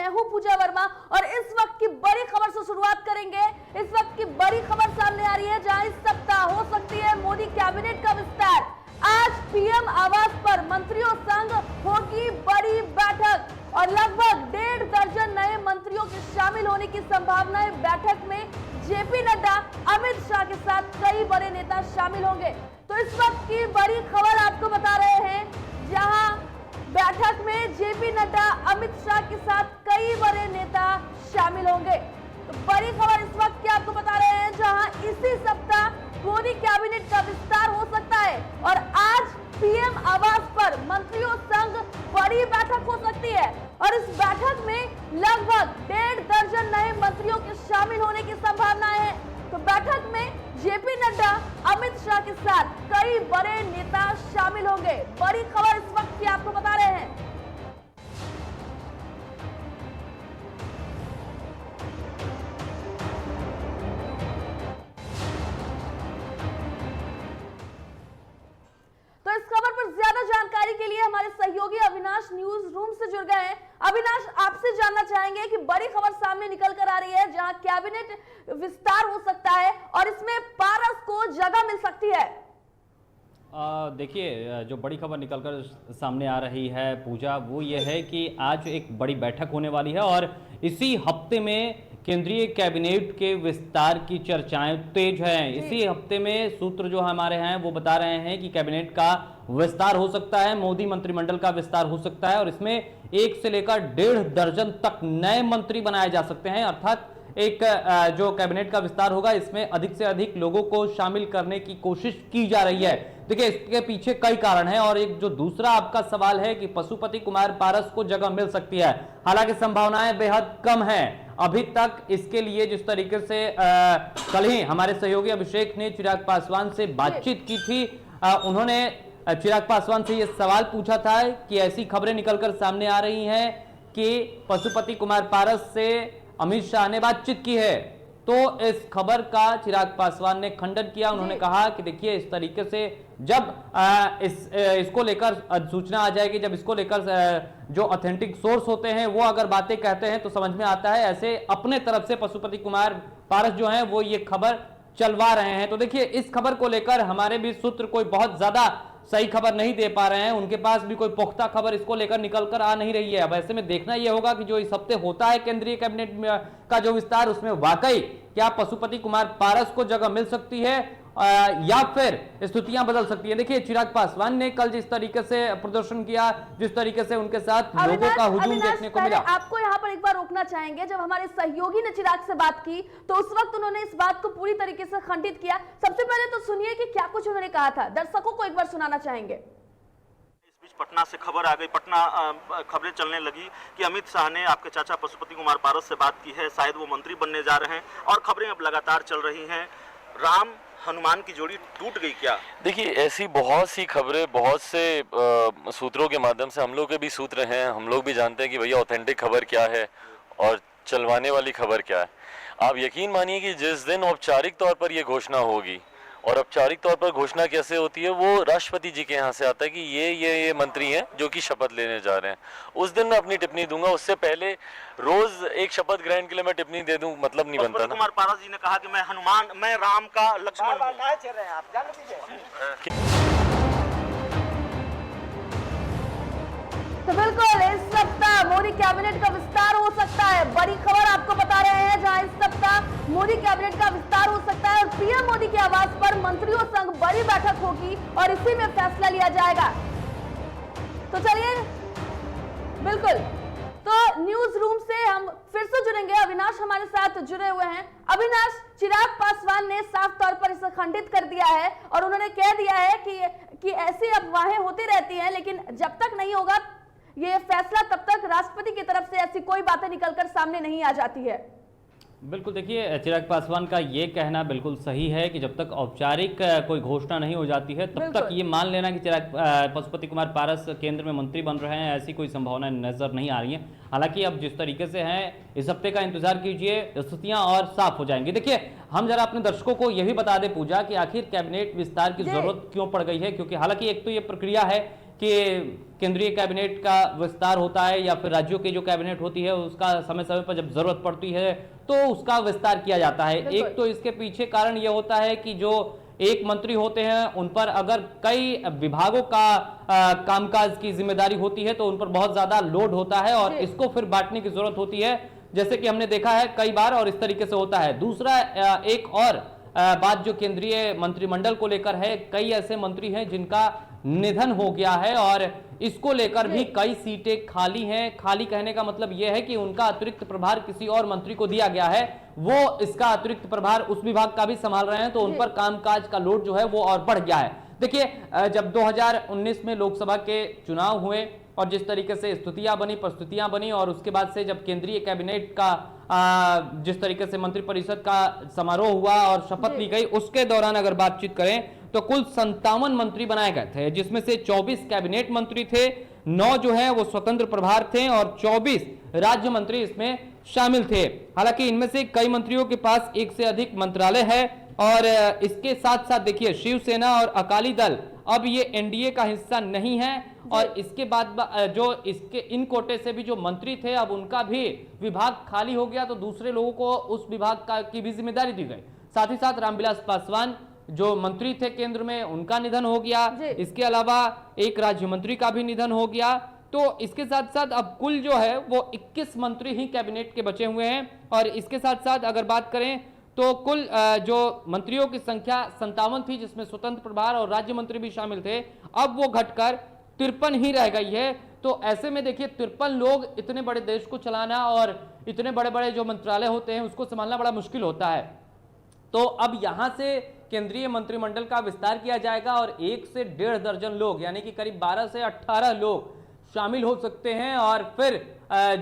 मैं हूं पूजा वर्मा और इस वक्त की बड़ी खबर से शुरुआत करेंगे। इस वक्त की बड़ी खबर सामने आ रही है जहां इस सप्ताह हो सकती है मोदी कैबिनेट का विस्तार। आज पीएम आवास पर मंत्रियों संग होगी बड़ी बैठक और लगभग 1.5 दर्जन नए मंत्रियों के शामिल होने की संभावना है। बैठक में जेपी नड्डा, अमित शाह के साथ कई बड़े नेता शामिल होंगे। तो इस वक्त की बड़ी खबर आपको बता रहे हैं जहां बैठक में जेपी नड्डा, अमित शाह के साथ कई बड़े नेता शामिल होंगे। तो बड़ी खबर इस वक्त की आपको बता रहे हैं जहां इसी सप्ताह मोदी कैबिनेट का विस्तार हो सकता है और आज पीएम आवास पर मंत्रियों संग बड़ी बैठक हो सकती है और इस बैठक में लगभग 1.5 दर्जन नए मंत्रियों के शामिल होने की संभावनाएं है। तो बैठक में जेपी नड्डा, अमित शाह के साथ कई बड़े नेता शामिल होंगे। बड़ी खबर इस वक्त की आपको बता रहे हैं। तो इस खबर पर ज्यादा जानकारी के लिए हमारे सहयोगी अविनाश न्यूज रूम से जुड़ गए हैं। अविनाश, आपसे जानना चाहेंगे कि बड़ी खबर सामने निकल कर आ रही है जहां कैबिनेट विस्तार हो सकता है और इसमें पारस को जगह मिल सकती है। देखिए, जो बड़ी खबर निकलकर सामने आ रही है पूजा, वो ये है कि आज एक बड़ी बैठक होने वाली है और इसी हफ्ते में केंद्रीय कैबिनेट के विस्तार की चर्चाएं तेज हैं। इसी हफ्ते में सूत्र जो हमारे हैं वो बता रहे हैं कि कैबिनेट का विस्तार हो सकता है, मोदी मंत्रिमंडल का विस्तार हो सकता है और इसमें 1 से लेकर 1.5 दर्जन तक नए मंत्री बनाए जा सकते हैं। अर्थात एक जो कैबिनेट का विस्तार होगा इसमें अधिक से अधिक लोगों को शामिल करने की कोशिश की जा रही है। देखिए, इसके पीछे कई कारण हैं और एक जो दूसरा आपका सवाल है कि पशुपति कुमार पारस को जगह मिल सकती है, हालांकि संभावनाएं बेहद कम हैं। अभी तक इसके लिए जिस तरीके से कल ही हमारे सहयोगी अभिषेक ने चिराग पासवान से बातचीत की थी, उन्होंने चिराग पासवान से यह सवाल पूछा था कि ऐसी खबरें निकलकर सामने आ रही हैं कि पशुपति कुमार पारस से अमित शाह ने बातचीत की है। तो इस खबर का चिराग पासवान ने खंडन किया। उन्होंने कहा कि देखिए, इस तरीके से जब इसको लेकर सूचना आ जाएगी, जब इसको लेकर जो ऑथेंटिक सोर्स होते हैं वो अगर बातें कहते हैं तो समझ में आता है। ऐसे अपने तरफ से पशुपति कुमार पारस जो हैं वो ये खबर चलवा रहे हैं। तो देखिए, इस खबर को लेकर हमारे भी सूत्र कोई बहुत ज्यादा सही खबर नहीं दे पा रहे हैं, उनके पास भी कोई पुख्ता खबर इसको लेकर निकल कर आ नहीं रही है। अब ऐसे में देखना यह होगा कि जो इस हफ्ते होता है केंद्रीय कैबिनेट का जो विस्तार, उसमें वाकई क्या पशुपति कुमार पारस को जगह मिल सकती है या फिर स्थितियां बदल सकती है। देखिए, चिराग पासवान ने कल जिस तरीके से प्रदर्शन किया, जिस तरीके से उनके साथ लोगों का हुजूम देखने को मिला। आपको यहाँ पर एक बार रोकना चाहेंगे, जब हमारे सहयोगी ने चिराग से बात की तो उस वक्त उन्होंने इस बात को पूरी तरीके से खंडित किया। सबसे पहले तो सुनिए कि क्या कुछ उन्होंने कहा था, दर्शकों को एक बार सुनाना चाहेंगे। इस बीच पटना से खबर आ गई, पटना खबरें चलने लगी कि अमित शाह ने आपके चाचा पशुपति कुमार पारस से बात की है, शायद वो मंत्री बनने जा रहे हैं और खबरें अब लगातार चल रही हैं। राम हनुमान की जोड़ी टूट गई क्या? देखिए, ऐसी बहुत सी खबरें बहुत से सूत्रों के माध्यम से, हम लोग के भी सूत्र हैं, हम लोग भी जानते हैं कि भैया ऑथेंटिक खबर क्या है और चलवाने वाली खबर क्या है। आप यकीन मानिए कि जिस दिन औपचारिक तौर पर यह घोषणा होगी, और औपचारिक तौर पर घोषणा कैसे होती है, वो राष्ट्रपति जी के यहाँ से आता है कि ये मंत्री हैं जो कि शपथ लेने जा रहे हैं, उस दिन मैं अपनी टिप्पणी दूंगा। उससे पहले रोज एक शपथ ग्रहण के लिए मैं टिप्पणी दे दूं, मतलब नहीं बनता ना। कुमार पारस जी ने कहा कि मैं हनुमान, मैं राम का लक्ष्मण हूं। तो बिल्कुल इस सप्ताह मोदी कैबिनेट का विस्तार हो सकता है। बड़ी खबर आपको बता रहे हैं जहां इस सप्ताह मोदी कैबिनेट का विस्तार हो सकता है और पीएम मोदी के आवास पर मंत्रियों संग बड़ी बैठक होगी और इसी में फैसला लिया जाएगा। तो चलिए, बिल्कुल, तो न्यूज रूम से हम फिर से जुड़ेंगे। अविनाश हमारे साथ जुड़े हुए हैं। अविनाश, चिराग पासवान ने साफ तौर पर इसे खंडित कर दिया है और उन्होंने कह दिया है कि ऐसी अफवाहें होती रहती हैं, लेकिन जब तक नहीं होगा ये फैसला तब तक राष्ट्रपति की तरफ से ऐसी कोई बातें निकलकर सामने नहीं आ जाती है। बिल्कुल, देखिए, चिराग पासवान का ये कहना बिल्कुल सही है कि जब तक औपचारिक कोई घोषणा नहीं हो जाती है तब तक ये मान लेना कि चिराग पशुपति कुमार पारस केंद्र में मंत्री बन रहे हैं, ऐसी कोई संभावना नजर नहीं आ रही है। हालांकि अब जिस तरीके से हैं, इस हफ्ते का इंतजार कीजिए, स्थितियां और साफ हो जाएंगी। देखिए, हम जरा अपने दर्शकों को यह भी बता दें पूजा कि आखिर कैबिनेट विस्तार की जरूरत क्यों पड़ गई है, क्योंकि हालांकि एक तो ये प्रक्रिया है कि केंद्रीय कैबिनेट का विस्तार होता है या फिर राज्यों की जो कैबिनेट होती है उसका समय समय पर जब जरूरत पड़ती है तो उसका विस्तार किया जाता है। एक तो इसके पीछे कारण यह होता है कि जो एक मंत्री होते हैं उन पर अगर कई विभागों का कामकाज की जिम्मेदारी होती है तो उन पर बहुत ज्यादा लोड होता है और इसको फिर बांटने की जरूरत होती है, जैसे कि हमने देखा है कई बार और इस तरीके से होता है। दूसरा एक और बात जो केंद्रीय मंत्रिमंडल को लेकर है, कई ऐसे मंत्री हैं जिनका निधन हो गया है और इसको लेकर भी कई सीटें खाली हैं। खाली कहने का मतलब यह है कि उनका अतिरिक्त प्रभार किसी और मंत्री को दिया गया है, वो इसका अतिरिक्त प्रभार उस विभाग का भी संभाल रहे हैं, तो उन पर कामकाज का लोड जो है वो और बढ़ गया है। देखिए जब 2019 में लोकसभा के चुनाव हुए और जिस तरीके से स्थितियां बनी, परिस्थितियां बनी और उसके बाद से जब केंद्रीय कैबिनेट का जिस तरीके से मंत्रिपरिषद का समारोह हुआ और शपथ ली गई, उसके दौरान अगर बातचीत करें तो कुल 57 मंत्री बनाए गए थे, जिसमें से 24 कैबिनेट मंत्री थे, 9 जो है वो स्वतंत्र प्रभार थे और 24 राज्य मंत्री इसमें शामिल थे। हालांकि इनमें से कई मंत्रियों के पास एक से अधिक मंत्रालय है और इसके साथ साथ देखिए शिवसेना और अकाली दल अब ये एनडीए का हिस्सा नहीं है और इसके बाद जो इसके इन कोटे से भी जो मंत्री थे अब उनका भी विभाग खाली हो गया, तो दूसरे लोगों को उस विभाग की भी जिम्मेदारी दी गई। साथ ही साथ रामविलास पासवान जो मंत्री थे केंद्र में, उनका निधन हो गया। इसके अलावा एक राज्य मंत्री का भी निधन हो गया। तो इसके साथ साथ अब कुल जो है वो 21 मंत्री ही कैबिनेट के बचे हुए हैं और इसके साथ साथ अगर बात करें तो कुल जो मंत्रियों की संख्या 57 थी, जिसमें स्वतंत्र प्रभार और राज्य मंत्री भी शामिल थे, अब वो घटकर 53 ही रह गई है। तो ऐसे में देखिए 53 लोग इतने बड़े देश को चलाना और इतने बड़े बड़े जो मंत्रालय होते हैं उसको संभालना बड़ा मुश्किल होता है। तो अब यहां से केंद्रीय मंत्रिमंडल का विस्तार किया जाएगा और 1 से 1.5 दर्जन लोग यानी कि करीब 12 से 18 लोग शामिल हो सकते हैं और फिर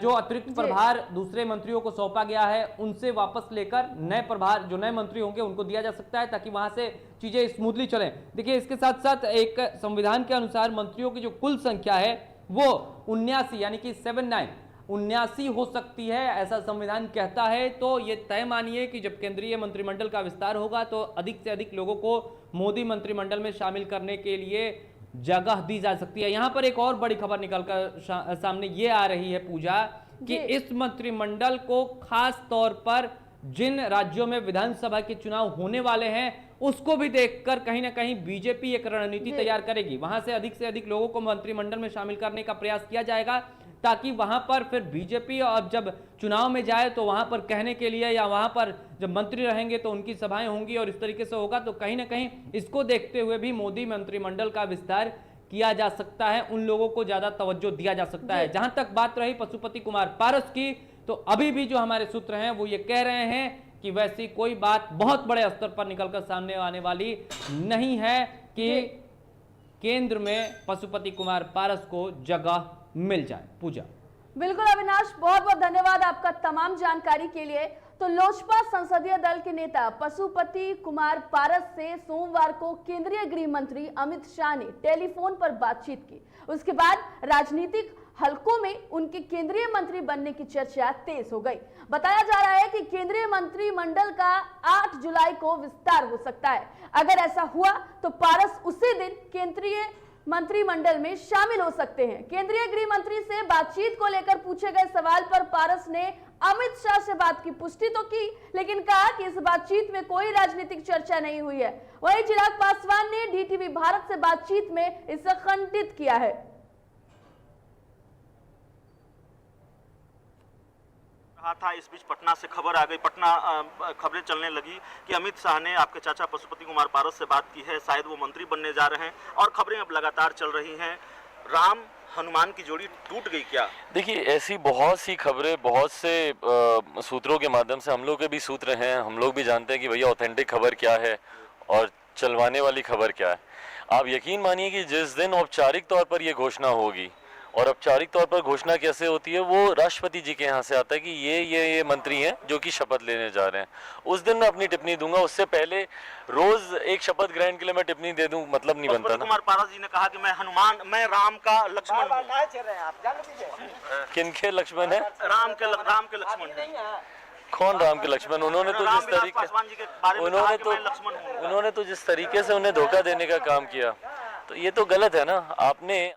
जो अतिरिक्त प्रभार दूसरे मंत्रियों को सौंपा गया है उनसे वापस लेकर नए प्रभार जो नए मंत्री होंगे उनको दिया जा सकता है ताकि वहां से चीजें स्मूथली चलें। देखिए इसके साथ साथ एक संविधान के अनुसार मंत्रियों की जो कुल संख्या है वो 79 यानी कि 79 हो सकती है, ऐसा संविधान कहता है। तो ये तय मानिए कि जब केंद्रीय मंत्रिमंडल का विस्तार होगा तो अधिक से अधिक लोगों को मोदी मंत्रिमंडल में शामिल करने के लिए जगह दी जा सकती है। यहां पर एक और बड़ी खबर निकलकर सामने ये आ रही है पूजा कि इस मंत्रिमंडल को खास तौर पर जिन राज्यों में विधानसभा के चुनाव होने वाले हैं उसको भी देखकर कहीं ना कहीं बीजेपी एक रणनीति तैयार करेगी। वहां से अधिक लोगों को मंत्रिमंडल में शामिल करने का प्रयास किया जाएगा ताकि वहां पर फिर बीजेपी अब जब चुनाव में जाए तो वहां पर कहने के लिए या वहां पर जब मंत्री रहेंगे तो उनकी सभाएं होंगी और इस तरीके से होगा। तो कहीं ना कहीं इसको देखते हुए भी मोदी मंत्रिमंडल का विस्तार किया जा सकता है, उन लोगों को ज्यादा तवज्जो दिया जा सकता है। जहां तक बात रही पशुपति कुमार पारस की, तो अभी भी जो हमारे सूत्र हैं वो ये कह रहे हैं कि वैसी कोई बात बहुत बड़े स्तर पर निकलकर सामने आने वाली नहीं है कि केंद्र में पशुपति कुमार पारस को जगह मिल जाए। पूजा बिल्कुल अविनाश, बहुत बहुत धन्यवाद आपका तमाम जानकारी के लिए। तो लोजपा संसदीय दल के नेता पशुपति कुमार पारस से सोमवार को केंद्रीय गृह मंत्री अमित शाह ने टेलीफोन पर बातचीत की। उसके बाद राजनीतिक हलकों में उनके केंद्रीय मंत्री बनने की चर्चा तेज हो गई। बताया जा रहा है कि केंद्रीय मंत्रिमंडल का 8 जुलाई को विस्तार हो सकता है। अगर ऐसा हुआ तो पारस उसी दिन केंद्रीय मंत्रिमंडल में शामिल हो सकते हैं। केंद्रीय गृह मंत्री से बातचीत को लेकर पूछे गए सवाल पर पारस ने अमित शाह से बात की पुष्टि तो की, लेकिन कहा कि इस बातचीत में कोई राजनीतिक चर्चा नहीं हुई है। वहीं चिराग पासवान ने डीटीवी भारत से बातचीत में इसे खंडित किया है। था इस बीच पटना से खबर आ गई, पटना खबरें चलने लगी कि अमित शाह ने आपके चाचा पशुपति कुमार पारस से बात की है, शायद वो मंत्री बनने जा रहे हैं और खबरें अब लगातार चल रही हैं। राम हनुमान की जोड़ी टूट गई क्या? देखिए ऐसी बहुत सी खबरें बहुत से सूत्रों के माध्यम से हम लोग के भी सूत्र हैं, हम लोग भी जानते हैं कि भैया ऑथेंटिक खबर क्या है और चलवाने वाली खबर क्या है। आप यकीन मानिए कि जिस दिन औपचारिक तौर पर यह घोषणा होगी, और औपचारिक तौर पर घोषणा कैसे होती है, वो राष्ट्रपति जी के यहाँ से आता है कि ये मंत्री हैं जो कि शपथ लेने जा रहे हैं, उस दिन मैं अपनी टिप्पणी दूंगा। उससे पहले रोज एक शपथ ग्रहण के लिए मैं टिप्पणी दे दूं, मतलब नहीं बनता ना। कुमार पारस जी ने कहा कि मैं राम का लक्ष्मण हूं। किनके लक्ष्मण है? राम के लक्ष्मण हैं। कौन राम के लक्ष्मण? उन्होंने तो जिस तरीके से उन्हें धोखा देने का काम किया, तो ये तो गलत है ना। आपने